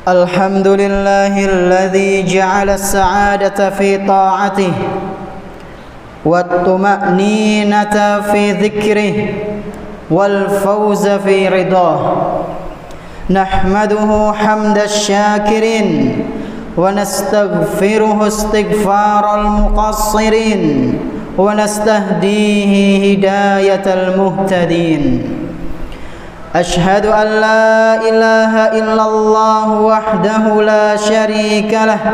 الحمد لله الذي جعل السعادة في طاعته والطمأنينة في ذكره والفوز في رضاه. نحمده حمد الشاكرين ونستغفره استغفار المقصرين ونستهديه هداية المهتدين. أشهد أن لا إله إلا الله وحده لا شريك له،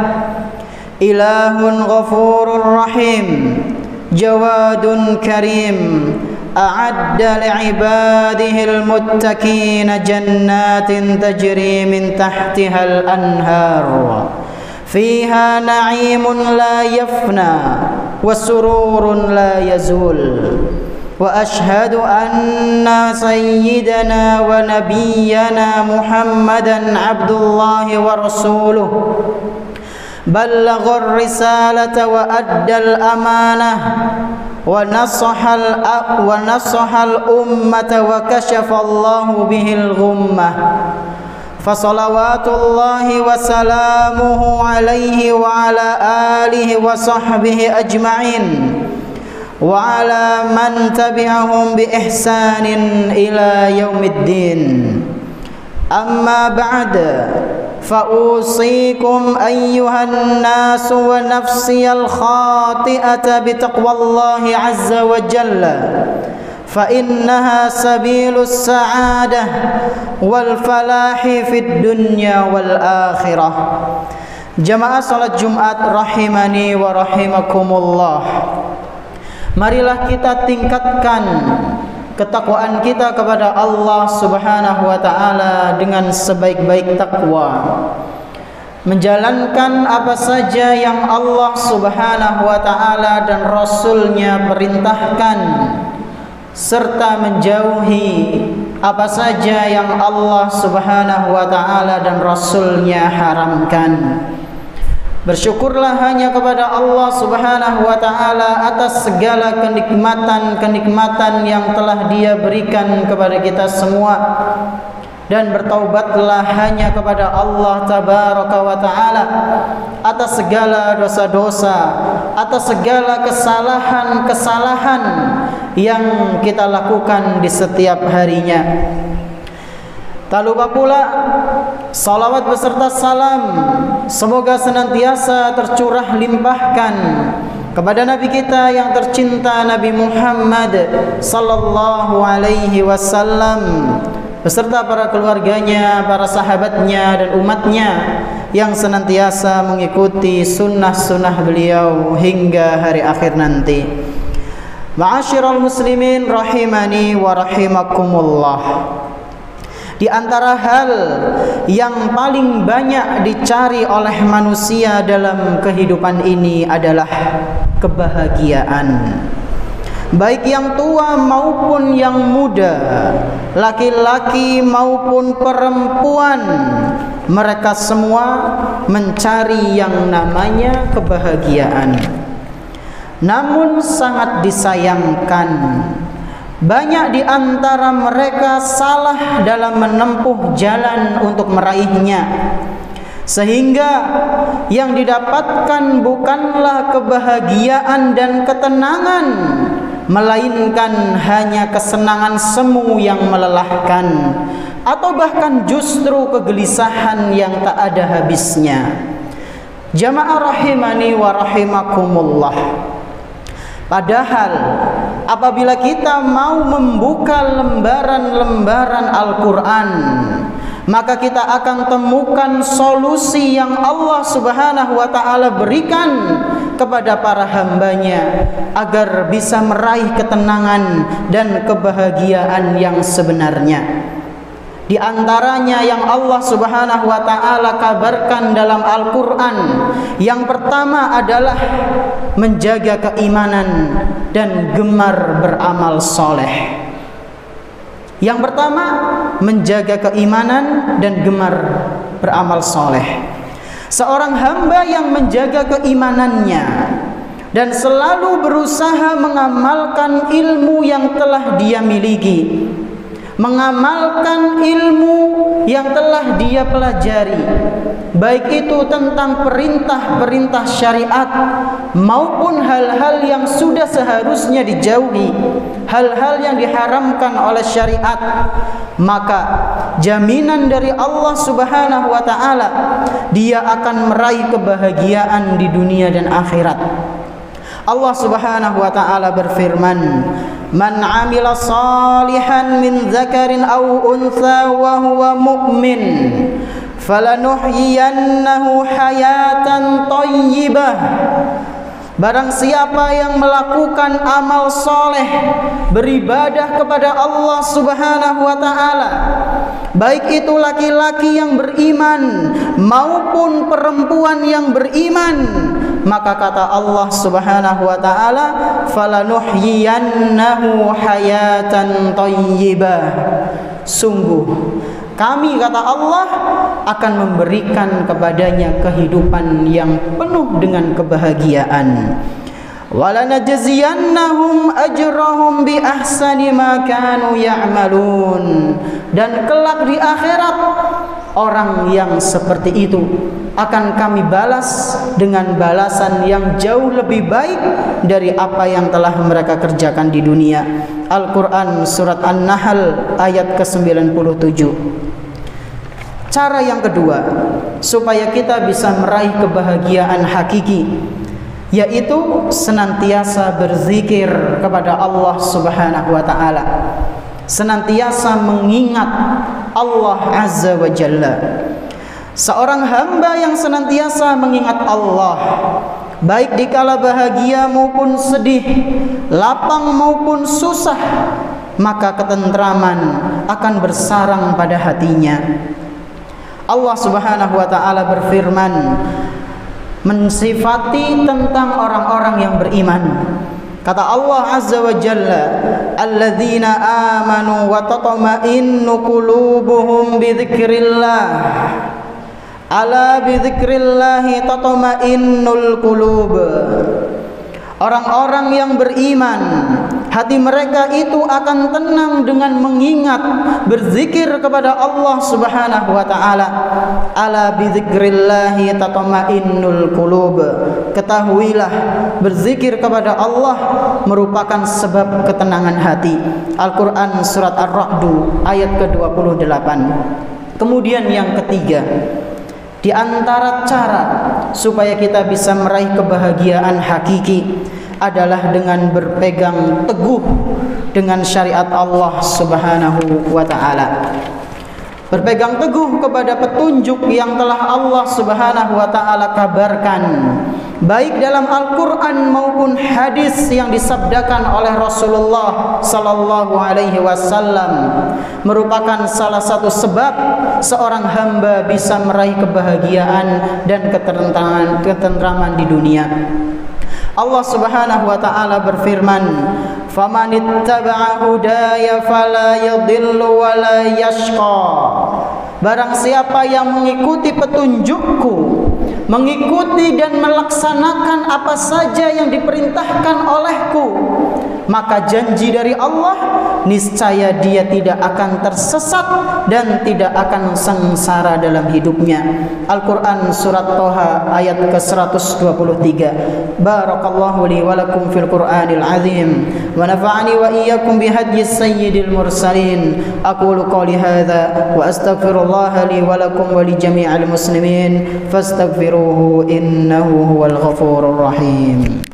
إله غفور رحيم جواد كريم، أعد لعباده المتقين جنات تجري من تحتها الأنهار فيها نعيم لا يفنى وسرور لا يزول. وأشهد أن سيدنا ونبينا محمدا عبد الله ورسوله، بلغ الرسالة وأدى الأمانة ونصح الأمة وكشف الله به الغمة. فصلوات الله وسلامه عليه وعلى آله وصحبه أجمعين وعلى من تبعهم بإحسان إلى يوم الدين. أما بعد، فأوصيكم أيها الناس ونفسي الخاطئة بتقوى الله عز وجل، فإنها سبيل السعادة والفلاح في الدنيا والآخرة. Jamaah salat Jumat rahimani wa rahimakumullah. Marilah kita tingkatkan ketakwaan kita kepada Allah Subhanahu wa taala dengan sebaik-baik takwa. Menjalankan apa saja yang Allah Subhanahu wa taala dan Rasul-Nya perintahkan, serta menjauhi apa saja yang Allah Subhanahu wa taala dan Rasul-Nya haramkan. Bersyukurlah hanya kepada Allah Subhanahu wa taala atas segala kenikmatan-kenikmatan yang telah Dia berikan kepada kita semua, dan bertaubatlah hanya kepada Allah Tabaraka wa taala atas segala dosa-dosa, atas segala kesalahan-kesalahan yang kita lakukan di setiap harinya. Tak lupa pula salawat beserta salam semoga senantiasa tercurah limpahkan kepada Nabi kita yang tercinta, Nabi Muhammad sallallahu alaihi wasallam, beserta para keluarganya, para sahabatnya dan umatnya yang senantiasa mengikuti sunnah-sunnah beliau hingga hari akhir nanti. Ma'asyiral muslimin rahimani wa rahimakumullah. Di antara hal yang paling banyak dicari oleh manusia dalam kehidupan ini adalah kebahagiaan. Baik yang tua maupun yang muda, laki-laki maupun perempuan, mereka semua mencari yang namanya kebahagiaan. Namun sangat disayangkan, banyak di antara mereka salah dalam menempuh jalan untuk meraihnya, sehingga yang didapatkan bukanlah kebahagiaan dan ketenangan, melainkan hanya kesenangan semu yang melelahkan, atau bahkan justru kegelisahan yang tak ada habisnya. Jamaah rahimani wa rahimakumullah. Padahal apabila kita mau membuka lembaran-lembaran Al-Quran, maka kita akan temukan solusi yang Allah Subhanahu wa ta'ala berikan kepada para hambanya agar bisa meraih ketenangan dan kebahagiaan yang sebenarnya. Di antaranya yang Allah Subhanahu wa ta'ala kabarkan dalam Al-Quran, yang pertama adalah menjaga keimanan dan gemar beramal soleh. Yang pertama, menjaga keimanan dan gemar beramal soleh. Seorang hamba yang menjaga keimanannya dan selalu berusaha mengamalkan ilmu yang telah dia miliki, mengamalkan ilmu yang telah dia pelajari, baik itu tentang perintah-perintah syariat maupun hal-hal yang sudah seharusnya dijauhi, hal-hal yang diharamkan oleh syariat, maka jaminan dari Allah Subhanahu wa taala dia akan meraih kebahagiaan di dunia dan akhirat. Allah Subhanahu wa taala berfirman, "Man 'amila shalihan min dzakarin aw untha wa huwa mu'min, falanuhyiyannahu hayatan thayyibah." Barang siapa yang melakukan amal soleh, beribadah kepada Allah Subhanahu wa ta'ala, baik itu laki-laki yang beriman maupun perempuan yang beriman, maka kata Allah Subhanahu wa ta'ala, falanuhyiyannahu hayatan thayyibah. Sungguh kami, kata Allah, akan memberikan kepadanya kehidupan yang penuh dengan kebahagiaan. Walanajziyannahum ajrahum bi ahsani ma kanu ya'malun. Dan kelak di akhirat orang yang seperti itu akan kami balas dengan balasan yang jauh lebih baik dari apa yang telah mereka kerjakan di dunia. Al-Quran surat An-Nahl ayat ke-97. Cara yang kedua supaya kita bisa meraih kebahagiaan hakiki, yaitu senantiasa berzikir kepada Allah Subhanahu wa ta'ala, senantiasa mengingat Allah Azza wa Jalla. Seorang hamba yang senantiasa mengingat Allah, baik dikala bahagia maupun sedih, lapang maupun susah, maka ketentraman akan bersarang pada hatinya. Allah Subhanahu wa ta'ala berfirman mensifati tentang orang-orang yang beriman. Kata Allah Azza wa Jalla, "Alladzina amanu wa tatma'innu qulubuhum bi dzikrillah. Ala bi dzikrillah tatma'innul qulub." Orang-orang yang beriman, hati mereka itu akan tenang dengan mengingat, berzikir kepada Allah Subhanahu wa ta'ala. Ala bidzikrillahi tatma'innul qulub. Ketahuilah, berzikir kepada Allah merupakan sebab ketenangan hati. Al-Quran surat Ar-Ra'd ayat ke-28. Kemudian yang ketiga, di antara cara supaya kita bisa meraih kebahagiaan hakiki adalah dengan berpegang teguh dengan syariat Allah Subhanahu wa ta'ala. Berpegang teguh kepada petunjuk yang telah Allah Subhanahu wa ta'ala kabarkan, baik dalam Al-Quran maupun hadis yang disabdakan oleh Rasulullah sallallahu alaihi wasallam, merupakan salah satu sebab seorang hamba bisa meraih kebahagiaan dan ketentraman di dunia. Allah Subhanahu wa ta'ala berfirman, "Famanittaba'a hudaya fala yadhillu wa la yashqa." Barang siapa yang mengikuti petunjukku, mengikuti dan melaksanakan apa saja yang diperintahkan olehku, maka janji dari Allah, niscaya dia tidak akan tersesat dan tidak akan sengsara dalam hidupnya. Al-Quran surat Toha ayat ke-123. Barakallahu li wa lakum fil Qur'anil azim wa nafa'ani wa iyyakum bihadyi sayyidil mursalin. Aqulu qawli hadza wa astaghfirullah li wa lakum wa li jami'il muslimin fastaghfiruhu innahu huwal ghafurur rahim.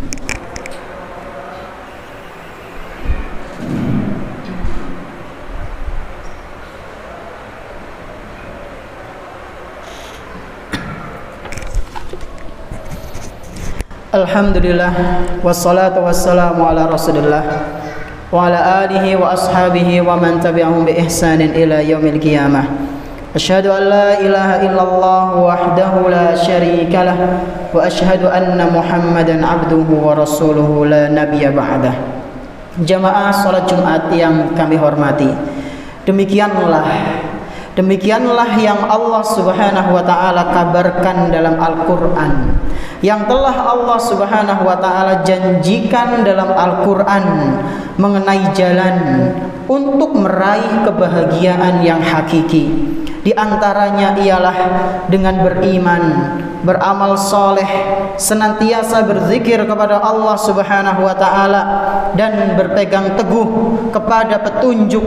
Alhamdulillah, wassalatu wassalamu ala rasulillah wa ala alihi wa ashabihi wa man tabi'ahum bi ihsanin ila yaumil qiyamah. Asyhadu an la ilaha illallah wahdahu la syarika lah wa asyhadu anna Muhammadan abduhu wa rasuluhu la nabiyya ba'dah. Jamaah salat Jumat yang kami hormati, demikianlah Demikianlah yang Allah Subhanahu wa taala kabarkan dalam Al-Qur'an, yang telah Allah Subhanahu wa taala janjikan dalam Al-Qur'an mengenai jalan untuk meraih kebahagiaan yang hakiki. Di antaranya ialah dengan beriman, beramal soleh, senantiasa berzikir kepada Allah Subhanahu wa taala, dan berpegang teguh kepada petunjuk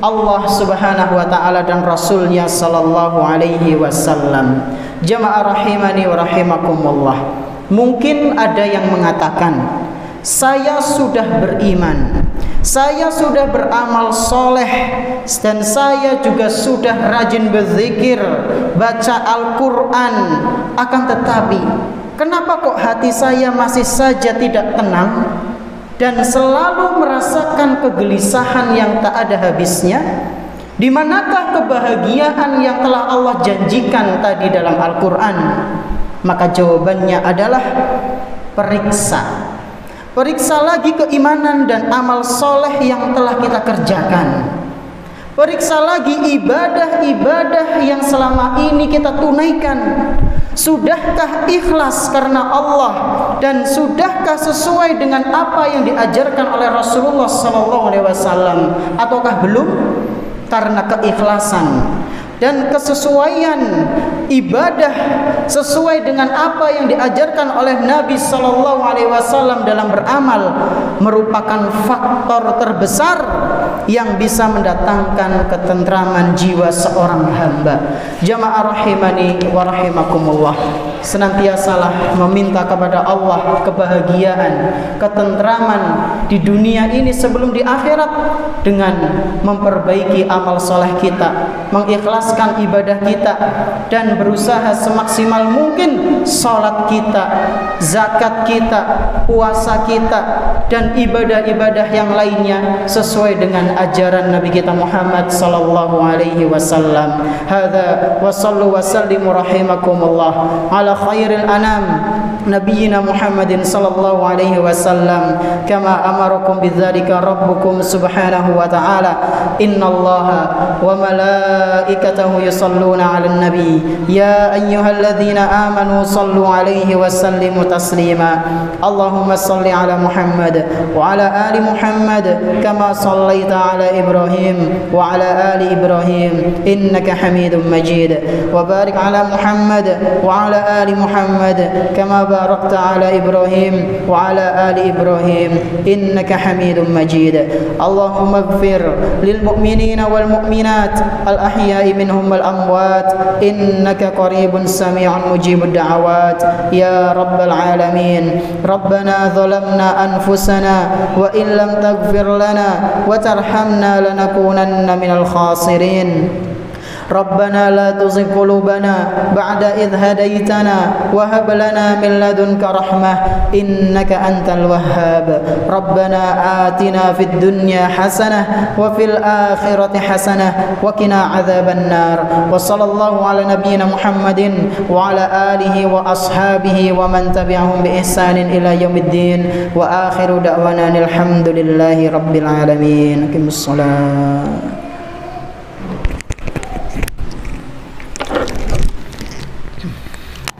Allah Subhanahu wa taala dan Rasulnya sallallahu alaihi wasallam. Jamaah rahimani wa rahimakumullah. Mungkin ada yang mengatakan, saya sudah beriman, saya sudah beramal soleh, dan saya juga sudah rajin berzikir, baca Al-Quran. Akan tetapi, kenapa kok hati saya masih saja tidak tenang dan selalu merasakan kegelisahan yang tak ada habisnya? Di manakah kebahagiaan yang telah Allah janjikan tadi dalam Al-Quran? Maka jawabannya adalah periksa. Periksa lagi keimanan dan amal soleh yang telah kita kerjakan. Periksa lagi ibadah-ibadah yang selama ini kita tunaikan. Sudahkah ikhlas karena Allah, dan sudahkah sesuai dengan apa yang diajarkan oleh Rasulullah SAW, ataukah belum? Karena keikhlasan dan kesesuaian ibadah sesuai dengan apa yang diajarkan oleh Nabi sallallahu alaihi wasallam dalam beramal merupakan faktor terbesar yang bisa mendatangkan ketentraman jiwa seorang hamba. Jamaah rahimani wa rahimakumullah, senantiasalah meminta kepada Allah kebahagiaan, ketentraman di dunia ini sebelum di akhirat dengan memperbaiki amal soleh kita, mengikhlaskan ibadah kita, dan berusaha semaksimal mungkin salat kita, zakat kita, puasa kita, dan ibadah-ibadah yang lainnya sesuai dengan ajaran Nabi kita Muhammad sallallahu alaihi wasallam. Hadza wa sallu wa sallimu rahimakumullah ala khairil anam nabiyina Muhammadin sallallahu alaihi wasallam kama amarakum bidzalika rabbukum subhanahu wa ta'ala. Innallaha wa malaikatahu yusalluna 'alan nabi ya ayyuhalladzina amanu sallu 'alaihi wa sallimu taslima. Allahumma salli 'ala Muhammad wa 'ala ali Muhammad kama sallaita 'ala Ibrahim wa 'ala ali Ibrahim innaka Hamidum Majid. Wa barik 'ala Muhammad wa 'ala ali Muhammad kama barakta 'ala Ibrahim wa 'ala ali Ibrahim innaka Hamidum Majid. Allahumma ighfir lil mu'minina wal mu'minat al ahya'i minhum wal amwat innaka qaribun sami'un mujibud da'awat ya rabbal alamin. Rabbana zalamna anfusana wa in lam taghfir lana wa tarhamna lanakunanna minal khasirin. ربنا لا تزغ قلوبنا بعد إذ هديتنا وهب لنا من لدنك رحمة إنك أنت الوهاب. ربنا آتنا في الدنيا حسنة وفي الآخرة حسنة وقنا عذاب النار. وصلى الله على نبينا محمد وعلى آله وأصحابه ومن تبعهم بإحسان إلى يوم الدين. وآخر دعوانا الحمد لله رب العالمين. أقم الصلاة.